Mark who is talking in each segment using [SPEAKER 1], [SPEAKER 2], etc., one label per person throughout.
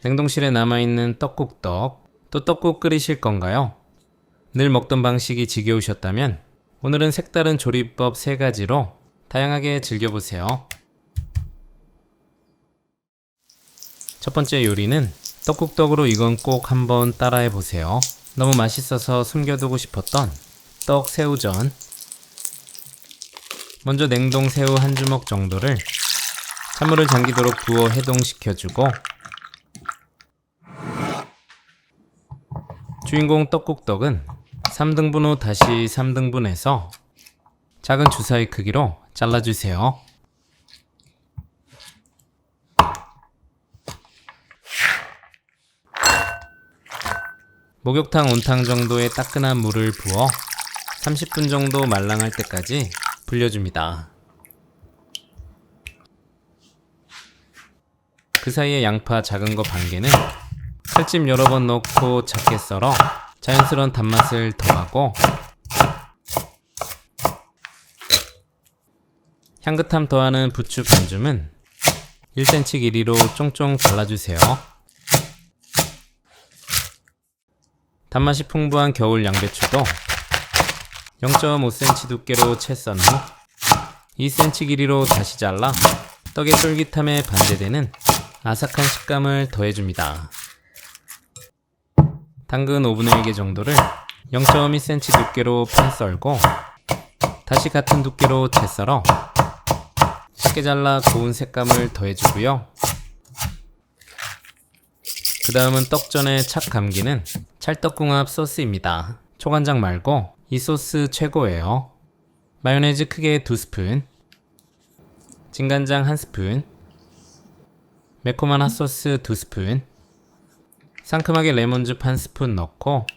[SPEAKER 1] 냉동실에 남아있는 떡국떡, 또 떡국 끓이실 건가요? 늘 먹던 방식이 지겨우셨다면 오늘은 색다른 조리법 3가지로 다양하게 즐겨보세요. 첫 번째 요리는 떡국떡으로 이건 꼭 한번 따라해보세요. 너무 맛있어서 숨겨두고 싶었던 떡 새우전. 먼저 냉동 새우 한 주먹 정도를 찬물을 잠기도록 부어 해동시켜주고, 주인공 떡국떡은 3등분 후 다시 3등분해서 작은 주사위 크기로 잘라주세요. 목욕탕 온탕 정도의 따끈한 물을 부어 30분 정도 말랑할 때까지 불려줍니다. 그 사이에 양파 작은 거 반 개는 칼집 여러 번 넣고 작게 썰어 자연스러운 단맛을 더하고, 향긋함 더하는 부추 반줌은 1cm 길이로 쫑쫑 잘라주세요. 단맛이 풍부한 겨울 양배추도 0.5cm 두께로 채 썬 후 2cm 길이로 다시 잘라 떡의 쫄깃함에 반대되는 아삭한 식감을 더해줍니다. 당근 5분의 1개 정도를 0.2cm 두께로 편 썰고 다시 같은 두께로 채 썰어 쉽게 잘라 고운 색감을 더해주고요. 그 다음은 떡전에 착 감기는 찰떡궁합 소스입니다. 초간장 말고 이 소스 최고예요. 마요네즈 크게 2스푼, 진간장 1스푼, 매콤한 핫소스 2스푼, 상큼하게 레몬즙 1스푼 넣고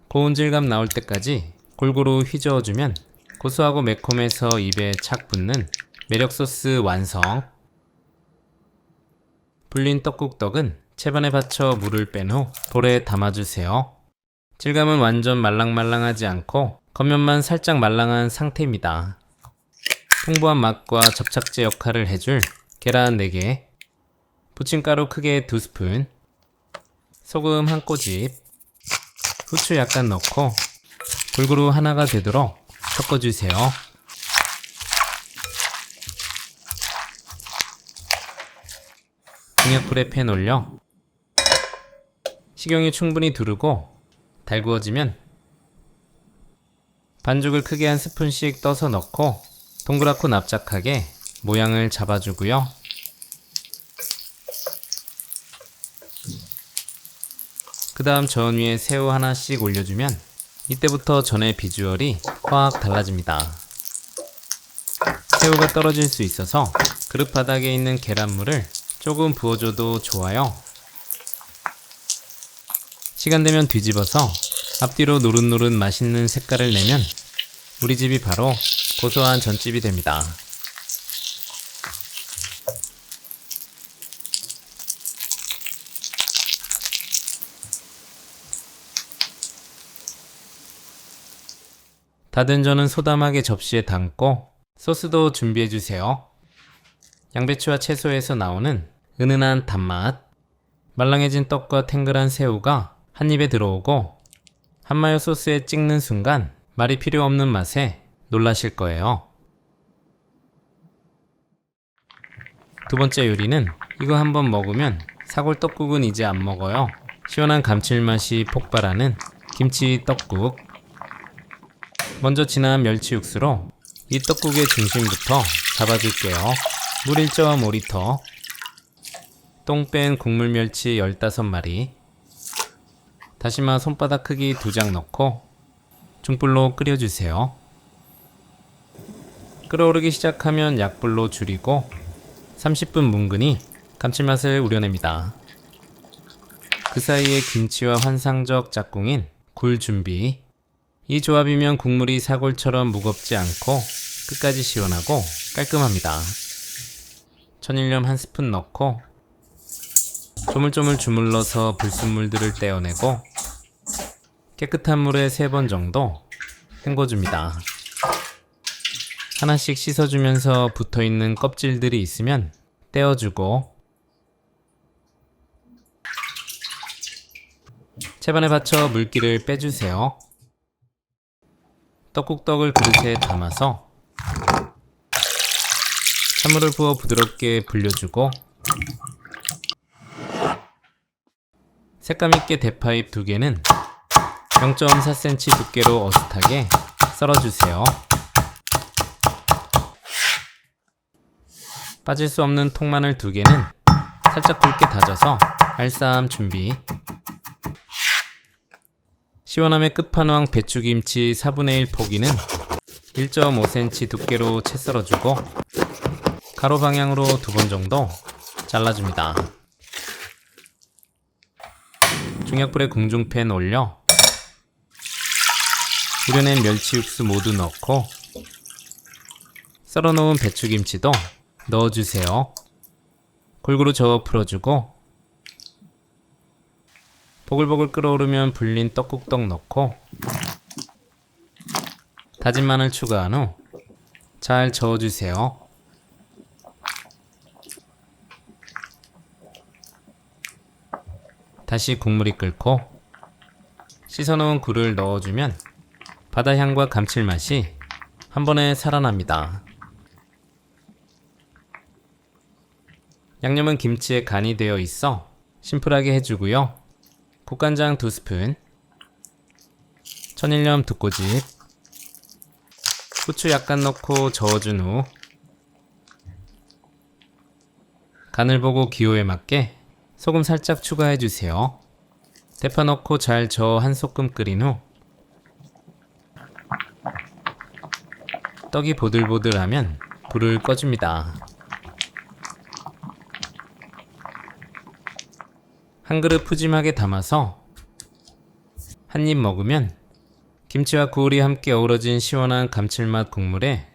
[SPEAKER 1] 고운 질감 나올 때까지 골고루 휘저어주면 고소하고 매콤해서 입에 착 붙는 매력 소스 완성. 불린 떡국떡은 채반에 받쳐 물을 뺀 후 볼에 담아주세요. 질감은 완전 말랑말랑하지 않고 겉면만 살짝 말랑한 상태입니다. 풍부한 맛과 접착제 역할을 해줄 계란 4개, 부침가루 크게 2스푼, 소금 한 꼬집, 후추 약간 넣고 골고루 하나가 되도록 섞어주세요. 중약불에 팬 올려 식용유 충분히 두르고 달구어지면 반죽을 크게 한 스푼씩 떠서 넣고 동그랗고 납작하게 모양을 잡아주고요. 그 다음 전 위에 새우 하나씩 올려주면 이때부터 전의 비주얼이 확 달라집니다. 새우가 떨어질 수 있어서 그릇 바닥에 있는 계란물을 조금 부어줘도 좋아요. 시간 되면 뒤집어서 앞뒤로 노릇노릇 맛있는 색깔을 내면 우리 집이 바로 고소한 전집이 됩니다. 다 된 전은 소담하게 접시에 담고 소스도 준비해주세요. 양배추와 채소에서 나오는 은은한 단맛, 말랑해진 떡과 탱글한 새우가 한 입에 들어오고 한마요 소스에 찍는 순간 말이 필요 없는 맛에 놀라실 거예요. 두 번째 요리는 이거 한번 먹으면 사골떡국은 이제 안 먹어요. 시원한 감칠맛이 폭발하는 김치 떡국. 먼저 진한 멸치 육수로 이 떡국의 중심부터 잡아줄게요. 물 1.5리터, 똥 뺀 국물 멸치 15마리, 다시마 손바닥 크기 2장 넣고 중불로 끓여주세요. 끓어오르기 시작하면 약불로 줄이고 30분 뭉근히 감칠맛을 우려냅니다. 그 사이에 김치와 환상적 짝꿍인 굴 준비. 이 조합이면 국물이 사골처럼 무겁지 않고 끝까지 시원하고 깔끔합니다. 천일염 1스푼 넣고 조물조물 주물러서 불순물들을 떼어내고 깨끗한 물에 3번 정도 헹궈줍니다. 하나씩 씻어주면서 붙어있는 껍질들이 있으면 떼어주고, 채반에 받쳐 물기를 빼주세요. 떡국떡을 그릇에 담아서 찬물을 부어 부드럽게 불려주고 색감 있게 대파잎 2개는 0.4cm 두께로 어슷하게 썰어주세요. 빠질 수 없는 통마늘 2개는 살짝 굵게 다져서 알쌈 준비. 시원함의 끝판왕 배추김치 4분의 1 포기는 1.5cm 두께로 채 썰어주고 가로 방향으로 2번 정도 잘라줍니다. 중약불에 궁중팬 올려 우려낸 멸치 육수 모두 넣고 썰어놓은 배추김치도 넣어주세요. 골고루 저어 풀어주고 보글보글 끓어오르면 불린 떡국떡 넣고 다진 마늘 추가한 후 잘 저어주세요. 다시 국물이 끓고 씻어놓은 굴을 넣어주면 바다향과 감칠맛이 한 번에 살아납니다. 양념은 김치에 간이 되어 있어 심플하게 해주고요. 국간장 2스푼, 천일염 2꼬집, 후추 약간 넣고 저어준 후 간을 보고 기호에 맞게 소금 살짝 추가해주세요. 대파 넣고 잘 저어 한 소끔 끓인 후 떡이 보들보들하면 불을 꺼줍니다. 한 그릇 푸짐하게 담아서 한 입 먹으면 김치와 구울이 함께 어우러진 시원한 감칠맛 국물에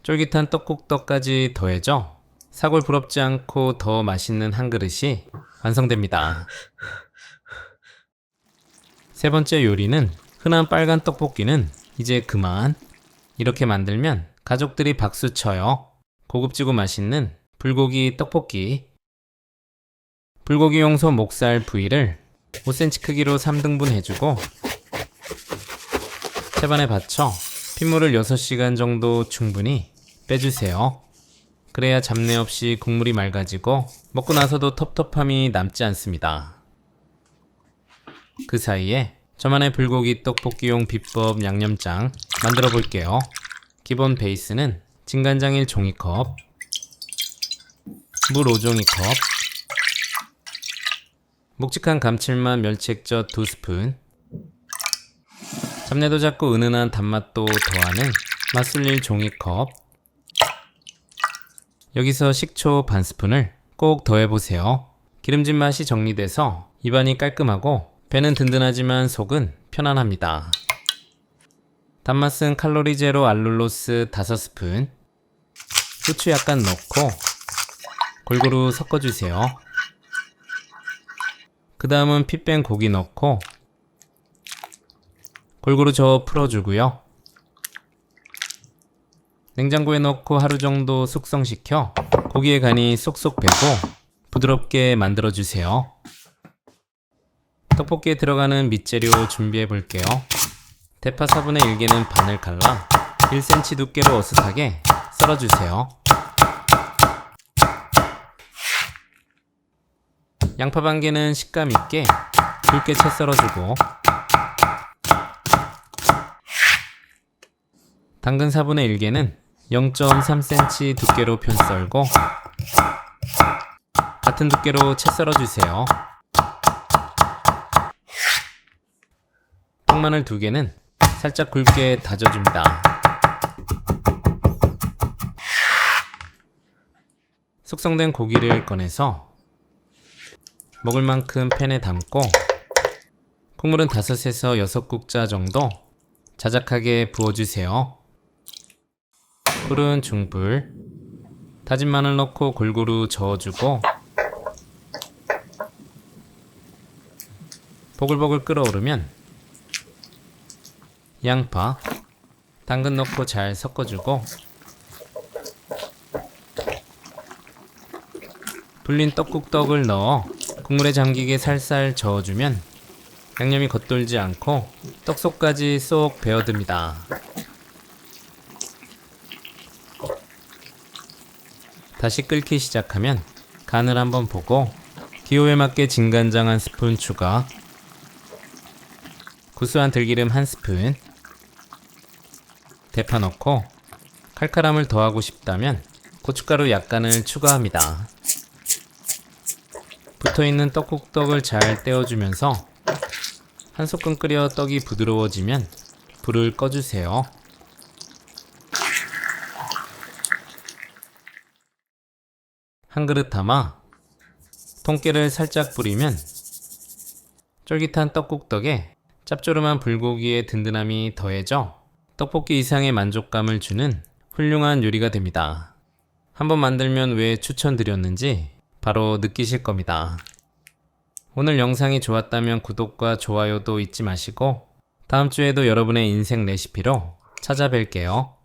[SPEAKER 1] 쫄깃한 떡국떡까지 더해져 사골 부럽지 않고 더 맛있는 한 그릇이 완성됩니다. 세 번째 요리는 흔한 빨간 떡볶이는 이제 그만. 이렇게 만들면 가족들이 박수 쳐요. 고급지고 맛있는 불고기 떡볶이. 불고기 용소 목살 부위를 5cm 크기로 3등분 해주고 채반에 받쳐 핏물을 6시간 정도 충분히 빼주세요. 그래야 잡내 없이 국물이 맑아지고 먹고 나서도 텁텁함이 남지 않습니다. 그 사이에 저만의 불고기 떡볶이용 비법 양념장 만들어 볼게요. 기본 베이스는 진간장 1종이컵, 물 5종이컵, 묵직한 감칠맛 멸치액젓 2스푼, 잡내도 작고 은은한 단맛도 더하는 맛술 1종이컵, 여기서 식초 반 스푼을 꼭 더해보세요. 기름진 맛이 정리돼서 입안이 깔끔하고 배는 든든하지만 속은 편안합니다. 단맛은 칼로리 제로 알룰로스 5스푼, 후추 약간 넣고 골고루 섞어주세요. 그 다음은 피 뺀 고기 넣고 골고루 저어 풀어주고요. 냉장고에 넣고 하루 정도 숙성시켜 고기의 간이 쏙쏙 배고 부드럽게 만들어주세요. 떡볶이에 들어가는 밑재료 준비해 볼게요. 대파 4분의 1개는 반을 갈라 1cm 두께로 어슷하게 썰어주세요. 양파 반 개는 식감 있게 굵게 채 썰어주고 당근 4분의 1개는 0.3cm 두께로 편 썰고 같은 두께로 채 썰어주세요. 통마늘 2개는 살짝 굵게 다져줍니다. 숙성된 고기를 꺼내서 먹을 만큼 팬에 담고 국물은 5에서 6국자 정도 자작하게 부어주세요. 불은 중불, 다진 마늘 넣고 골고루 저어주고 보글보글 끓어오르면 양파, 당근 넣고 잘 섞어주고 불린 떡국떡을 넣어 국물에 잠기게 살살 저어주면 양념이 겉돌지 않고 떡 속까지 쏙 배어듭니다. 다시 끓기 시작하면 간을 한번 보고 기호에 맞게 진간장 1스푼 추가, 구수한 들기름 1스푼, 대파 넣고 칼칼함을 더하고 싶다면 고춧가루 약간을 추가합니다. 붙어있는 떡국떡을 잘 떼어주면서 한 소끔 끓여 떡이 부드러워지면 불을 꺼주세요. 한 그릇 담아 통깨를 살짝 뿌리면 쫄깃한 떡국떡에 짭조름한 불고기의 든든함이 더해져 떡볶이 이상의 만족감을 주는 훌륭한 요리가 됩니다. 한번 만들면 왜 추천드렸는지 바로 느끼실 겁니다. 오늘 영상이 좋았다면 구독과 좋아요도 잊지 마시고 다음 주에도 여러분의 인생 레시피로 찾아뵐게요.